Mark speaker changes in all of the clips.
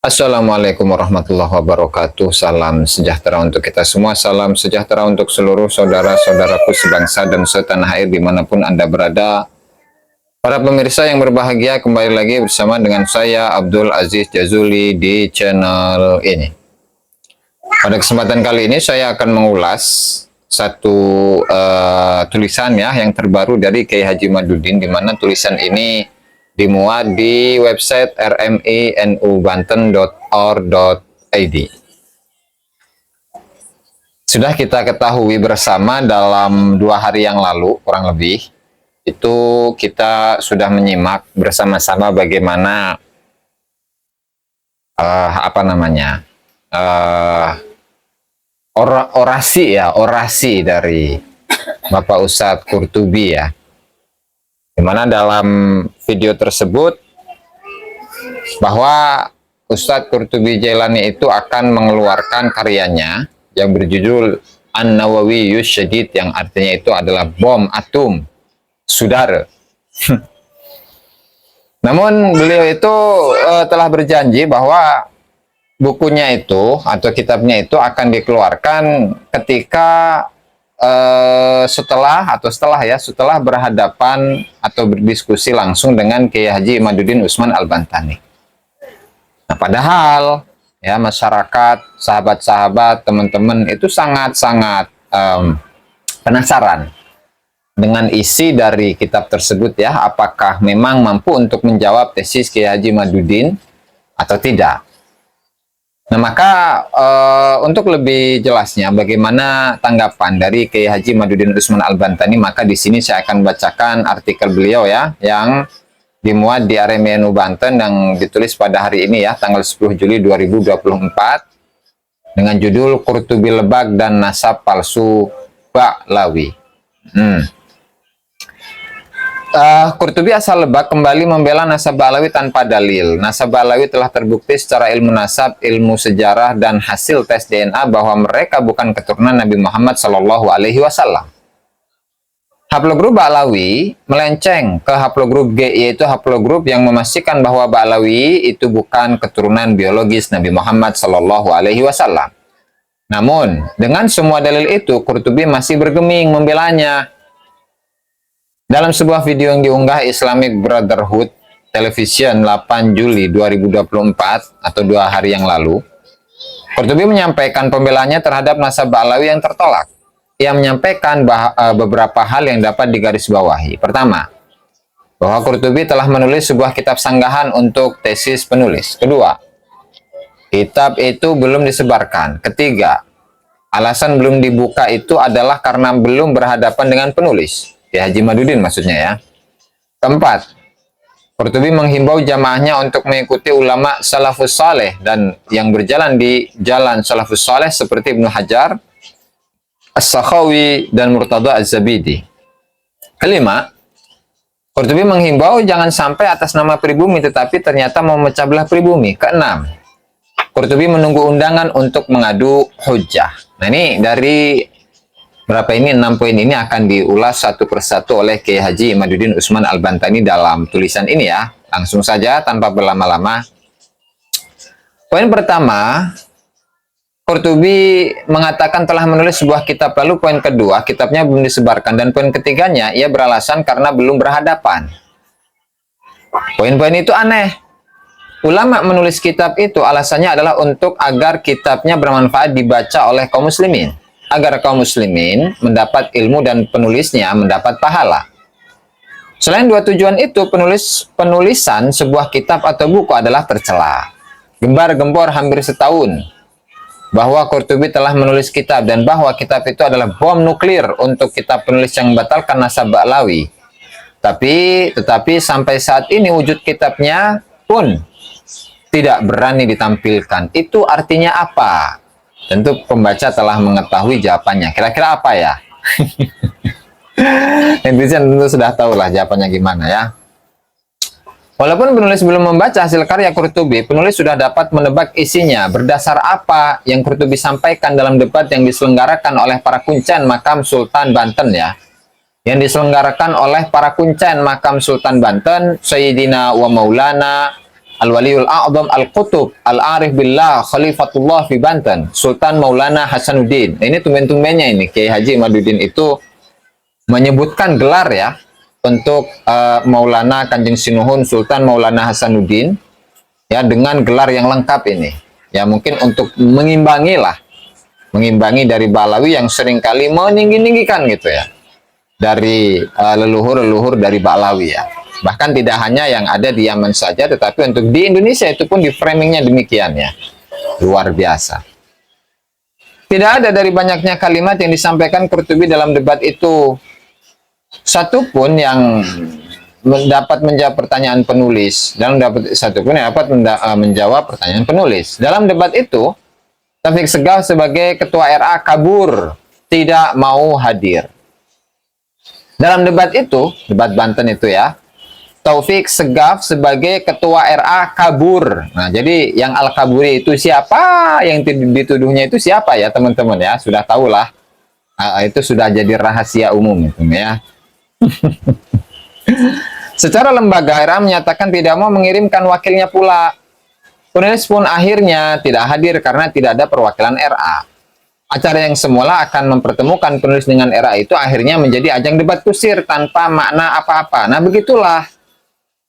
Speaker 1: Assalamualaikum warahmatullahi wabarakatuh. Salam sejahtera untuk kita semua. Salam sejahtera untuk seluruh saudara-saudaraku sebangsa dan setanah air dimanapun Anda berada. Para pemirsa yang berbahagia, kembali lagi bersama dengan saya Abdul Aziz Jazuli di channel ini. Pada kesempatan kali ini saya akan mengulas satu tulisan ya yang terbaru dari Kiai Haji Madudin, di mana tulisan ini dimuat di website rminubanten.or.id. Sudah kita ketahui bersama dalam 2 hari yang lalu, kurang lebih, itu kita sudah menyimak bersama-sama bagaimana orasi dari Bapak Ustadz Qurtubi ya. Dimana dalam video tersebut bahwa Ustadz Qurtubi Jailani itu akan mengeluarkan karyanya yang berjudul An-Nawawi Syadid, yang artinya itu adalah bom atom saudara. Namun beliau itu telah berjanji bahwa bukunya itu atau kitabnya itu akan dikeluarkan ketika setelah berhadapan atau berdiskusi langsung dengan Kiai Haji Madudin Usman Al-Bantani. Nah, padahal ya masyarakat, sahabat-sahabat, teman-teman itu sangat-sangat penasaran dengan isi dari kitab tersebut ya, apakah memang mampu untuk menjawab tesis Kiai Haji Madudin atau tidak. Nah, maka untuk lebih jelasnya bagaimana tanggapan dari Kiai Haji Madudin Usman Al-Bantani, maka di sini saya akan bacakan artikel beliau ya, yang dimuat di RMI Banten yang ditulis pada hari ini ya, tanggal 10 Juli 2024 dengan judul Qurtubi Lebak dan Nasab Palsu Ba'lawi. Qurtubi asal Lebak kembali membela nasab Ba'lawi tanpa dalil. Nasab Ba'lawi telah terbukti secara ilmu nasab, ilmu sejarah, dan hasil tes DNA bahwa mereka bukan keturunan Nabi Muhammad SAW. Haplogrup Ba'lawi melenceng ke haplogrup G, yaitu haplogrup yang memastikan bahwa Ba'lawi itu bukan keturunan biologis Nabi Muhammad SAW. Namun, dengan semua dalil itu, Qurtubi masih bergeming membelanya. Dalam sebuah video yang diunggah Islamic Brotherhood Television 8 Juli 2024 atau 2 hari yang lalu, Qurtubi menyampaikan pembelaannya terhadap nasab Ba'lawi yang tertolak. Ia menyampaikan beberapa hal yang dapat digarisbawahi. Pertama, bahwa Qurtubi telah menulis sebuah kitab sanggahan untuk tesis penulis. Kedua, kitab itu belum disebarkan. Ketiga, alasan belum dibuka itu adalah karena belum berhadapan dengan penulis, Kiai Haji Madudin maksudnya ya. Keempat, Qurtubi menghimbau jamaahnya untuk mengikuti ulama salafus saleh dan yang berjalan di jalan salafus saleh seperti Ibnu Hajar, As-Sakhawi, dan Murtada Az-Zabidi. Kelima, Qurtubi menghimbau jangan sampai atas nama pribumi tetapi ternyata memecah belah pribumi. Keenam, Qurtubi menunggu undangan untuk mengadu hujjah. Nah, ini dari berapa ini 6 poin ini akan diulas satu persatu oleh Kiai Haji Madudin Usman Al-Bantani dalam tulisan ini ya. Langsung saja tanpa berlama-lama. Poin pertama, Qurtubi mengatakan telah menulis sebuah kitab, lalu poin kedua, kitabnya belum disebarkan, dan poin ketiganya, ia beralasan karena belum berhadapan. Poin-poin itu aneh. Ulama menulis kitab itu alasannya adalah untuk agar kitabnya bermanfaat dibaca oleh kaum muslimin, agar kaum muslimin mendapat ilmu dan penulisnya mendapat pahala. Selain dua tujuan itu, penulisan sebuah kitab atau buku adalah tercela. Gembar-gembor hampir setahun bahwa Qurtubi telah menulis kitab dan bahwa kitab itu adalah bom nuklir untuk kitab penulis yang membatalkan nasab Ba'lawi. Tetapi sampai saat ini wujud kitabnya pun tidak berani ditampilkan. Itu artinya apa? Tentu pembaca telah mengetahui jawabannya. Kira-kira apa ya? Netizen tentu sudah tahu lah jawabannya gimana ya. Walaupun penulis belum membaca hasil karya Qurtubi, penulis sudah dapat menebak isinya. Berdasar apa yang Qurtubi sampaikan dalam debat yang diselenggarakan oleh para kuncen Makam Sultan Banten ya. Yang diselenggarakan oleh para kuncen Makam Sultan Banten, Sayyidina wa Maulana Al-Waliul A'zam Al-Qutub Al-Arif Billah Khalifatullah fi Banten, Sultan Maulana Hasanuddin. Ini tumben-tumbennya ini Kiai Haji Imaduddin itu menyebutkan gelar ya untuk Maulana Kanjeng Sinuhun Sultan Maulana Hasanuddin ya, dengan gelar yang lengkap ini. Ya mungkin untuk mengimbangi lah, mengimbangi dari Ba'alawi yang seringkali meninggi-ninggikan gitu ya, dari leluhur-leluhur dari Ba'alawi ya. Bahkan tidak hanya yang ada di Yaman saja, tetapi untuk di Indonesia itu pun di framingnya demikian ya. Luar biasa. Tidak ada dari banyaknya kalimat yang disampaikan Qurtubi dalam debat itu satupun yang dapat menjawab pertanyaan penulis. Satupun yang dapat menjawab pertanyaan penulis. Dalam debat itu, Taufik Segaf sebagai ketua RA kabur, tidak mau hadir. Dalam debat itu, debat Banten itu ya, Taufik Segaf sebagai ketua RA kabur. Nah, jadi yang al-kaburi itu siapa? Yang dituduhnya itu siapa ya, teman-teman ya? Sudah tahulah. Itu sudah jadi rahasia umum itu ya. Secara lembaga RA menyatakan tidak mau mengirimkan wakilnya pula. Penulis pun akhirnya tidak hadir karena tidak ada perwakilan RA. Acara yang semula akan mempertemukan penulis dengan RA itu akhirnya menjadi ajang debat kusir tanpa makna apa-apa. Nah, begitulah.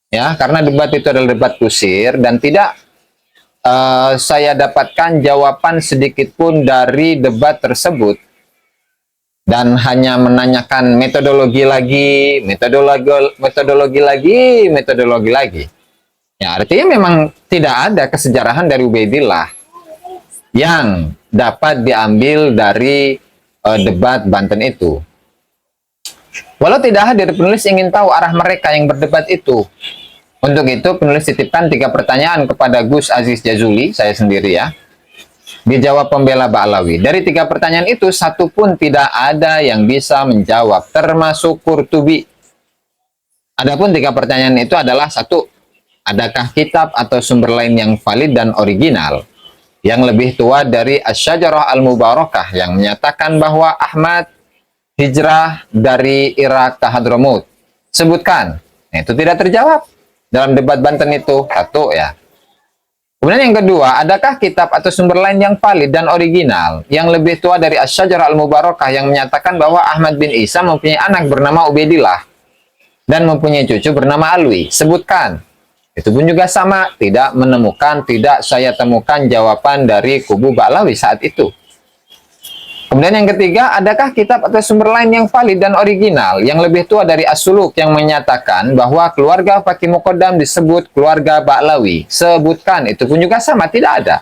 Speaker 1: Ya, karena debat itu adalah debat kusir dan tidak saya dapatkan jawaban sedikit pun dari debat tersebut, dan hanya menanyakan metodologi lagi. Ya, artinya memang tidak ada kesejarahan dari Ubaidillah yang dapat diambil dari debat Banten itu. Walau tidak hadir, penulis ingin tahu arah mereka yang berdebat itu. Untuk itu, penulis titipkan 3 pertanyaan kepada Gus Aziz Jazuli, saya sendiri ya. Dijawab pembela Ba'alawi. Dari 3 pertanyaan itu, satu pun tidak ada yang bisa menjawab, termasuk Qurtubi. Adapun 3 pertanyaan itu adalah: 1. Adakah kitab atau sumber lain yang valid dan original yang lebih tua dari Asy-Syajarah Al-Mubarakah yang menyatakan bahwa Ahmad hijrah dari Irak ke Hadramaut? Sebutkan. Nah, itu tidak terjawab dalam debat Banten itu. 1 ya. Kemudian yang kedua, adakah kitab atau sumber lain yang valid dan original yang lebih tua dari Asy-Syajarah Al-Mubarakah yang menyatakan bahwa Ahmad bin Isa mempunyai anak bernama Ubaidillah dan mempunyai cucu bernama Alwi? Sebutkan. Itu pun juga sama, tidak saya temukan jawaban dari kubu Ba'alawi saat itu. Kemudian yang ketiga, adakah kitab atau sumber lain yang valid dan original yang lebih tua dari As-Suluk yang menyatakan bahwa keluarga Faqih Muqaddam disebut keluarga Ba'alawi? Sebutkan. Itu pun juga sama, tidak ada.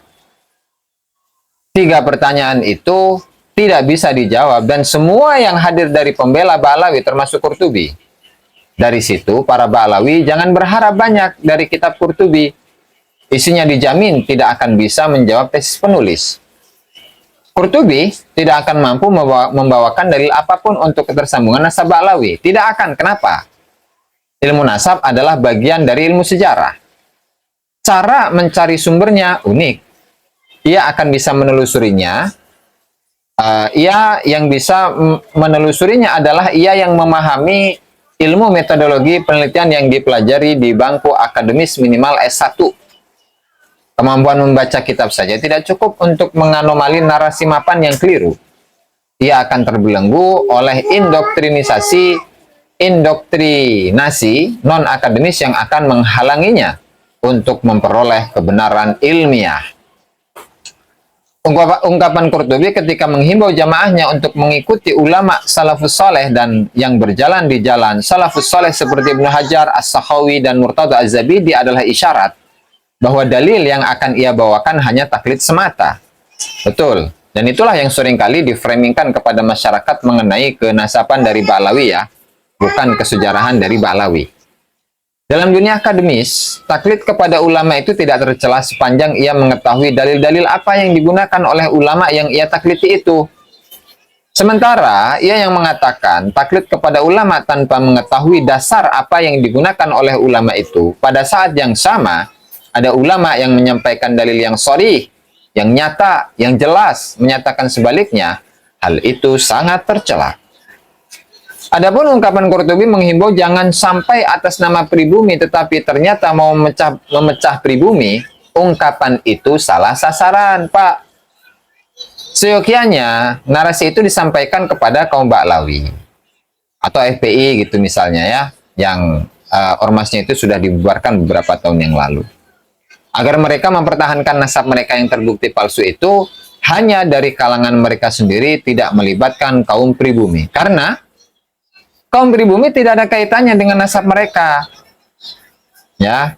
Speaker 1: 3 pertanyaan itu tidak bisa dijawab, dan semua yang hadir dari pembela Ba'alawi termasuk Qurtubi. Dari situ, para Ba'alawi jangan berharap banyak dari kitab Qurtubi. Isinya dijamin tidak akan bisa menjawab tesis penulis. Qurtubi tidak akan mampu membawakan dalil apapun untuk ketersambungan nasab Ba'alawi. Tidak akan. Kenapa? Ilmu nasab adalah bagian dari ilmu sejarah. Cara mencari sumbernya unik. Ia akan bisa menelusurinya. Ia yang bisa menelusurinya adalah ia yang memahami ilmu metodologi penelitian yang dipelajari di bangku akademis minimal S1. Kemampuan membaca kitab saja tidak cukup untuk menganomali narasi mapan yang keliru. Ia akan terbelenggu oleh indoktrinasi non-akademis yang akan menghalanginya untuk memperoleh kebenaran ilmiah. Ungkapan Qurtubi ketika menghimbau jamaahnya untuk mengikuti ulama salafus saleh dan yang berjalan di jalan salafus saleh seperti Ibnu Hajar, As-Sakhawi, dan Murtada Az-Zabidi adalah isyarat bahwa dalil yang akan ia bawakan hanya taklid semata. Betul. Dan itulah yang seringkali diframingkan kepada masyarakat mengenai kenasaban dari Ba'alawi ya, bukan kesejarahan dari Ba'alawi. Dalam dunia akademis, taklid kepada ulama itu tidak tercela sepanjang ia mengetahui dalil-dalil apa yang digunakan oleh ulama yang ia takliti itu. Sementara, ia yang mengatakan taklid kepada ulama tanpa mengetahui dasar apa yang digunakan oleh ulama itu, pada saat yang sama, ada ulama yang menyampaikan dalil yang sharih, yang nyata, yang jelas, menyatakan sebaliknya. Hal itu sangat tercela. Adapun ungkapan Qurtubi menghimbau jangan sampai atas nama pribumi, tetapi ternyata mau memecah pribumi, ungkapan itu salah sasaran, Pak. Seyogianya narasi itu disampaikan kepada kaum Ba'lawi atau FPI gitu misalnya ya, yang ormasnya itu sudah dibubarkan beberapa tahun yang lalu. Agar mereka mempertahankan nasab mereka yang terbukti palsu itu hanya dari kalangan mereka sendiri, tidak melibatkan kaum pribumi. Karena kaum pribumi tidak ada kaitannya dengan nasab mereka. Ya.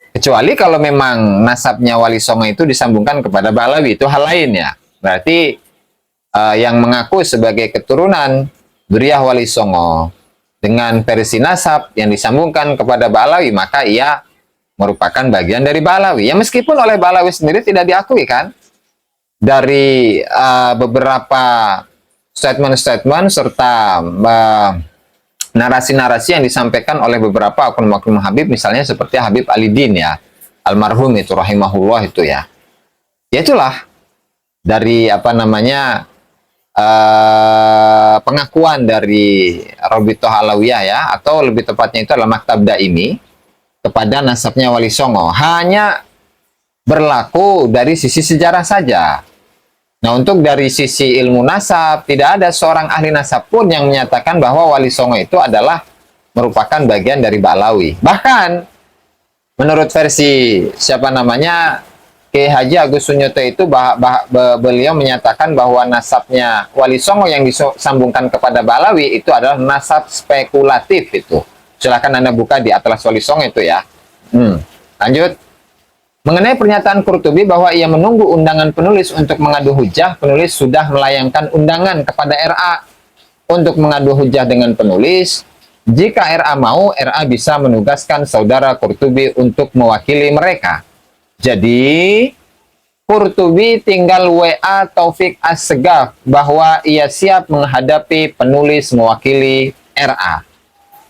Speaker 1: Kecuali kalau memang nasabnya Wali Songo itu disambungkan kepada Ba'lawi, itu hal lain ya. Berarti yang mengaku sebagai keturunan Dzurriyyah Wali Songo dengan versi nasab yang disambungkan kepada Ba'lawi, maka ia merupakan bagian dari Ba'lawi. Ya meskipun oleh Ba'lawi sendiri tidak diakui kan. Dari beberapa statement-statement serta narasi-narasi yang disampaikan oleh beberapa oknum-oknum Habib, misalnya seperti Habib Alidin ya, almarhum itu rahimahullah itu ya. Ya itulah dari apa namanya pengakuan dari Robitoh Alawiyah ya, atau lebih tepatnya itu adalah Maktab Daimi kepada nasabnya Wali Songo, hanya berlaku dari sisi sejarah saja. Nah, untuk dari sisi ilmu nasab, tidak ada seorang ahli nasab pun yang menyatakan bahwa Wali Songo itu adalah merupakan bagian dari Ba'lawi. Bahkan, menurut versi siapa namanya, Kiai Haji Agus Sunyoto itu beliau menyatakan bahwa nasabnya Wali Songo yang disambungkan kepada Ba'lawi itu adalah nasab spekulatif itu. Silakan Anda buka di Atlas Wali Songo itu ya. Lanjut. Mengenai pernyataan Qurtubi bahwa ia menunggu undangan penulis untuk mengadu hujah, penulis sudah melayangkan undangan kepada RA untuk mengadu hujah dengan penulis. Jika RA mau, RA bisa menugaskan saudara Qurtubi untuk mewakili mereka. Jadi, Qurtubi tinggal WA Taufik As-Segaf bahwa ia siap menghadapi penulis mewakili RA.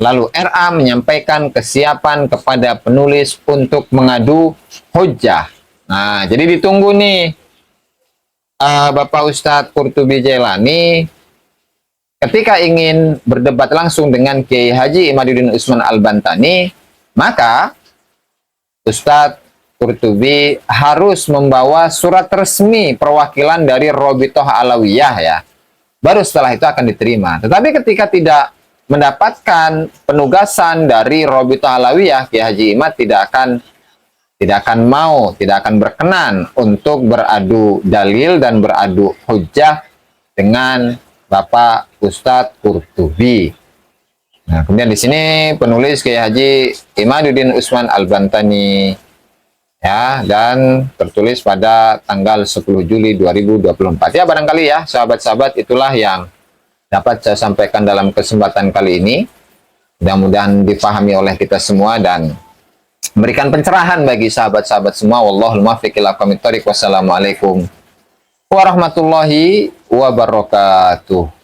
Speaker 1: Lalu RA menyampaikan kesiapan kepada penulis untuk mengadu hujjah. Nah, jadi ditunggu nih Bapak Ustadz Qurtubi Jailani ketika ingin berdebat langsung dengan Kiai Haji Imaduddin Usman Al-Bantani, maka Ustadz Qurtubi harus membawa surat resmi perwakilan dari Robitoh Alawiyah ya. Baru setelah itu akan diterima. Tetapi ketika tidak mendapatkan penugasan dari Robitoh Alawiyah, Kiai Haji Imad tidak akan berkenan untuk beradu dalil dan beradu hujjah dengan Bapak Ustadz Qurtubi. Nah, kemudian di sini penulis Kiai Haji Imaduddin Usman Al-Bantani ya, dan tertulis pada tanggal 10 Juli 2024. Ya, barangkali ya sahabat-sahabat, itulah yang dapat saya sampaikan dalam kesempatan kali ini. Mudah-mudahan dipahami oleh kita semua dan memberikan pencerahan bagi sahabat-sahabat semua. Wallahul muwaffiq ila aqwamit thoriq. Wassalamualaikum warahmatullahi wabarakatuh.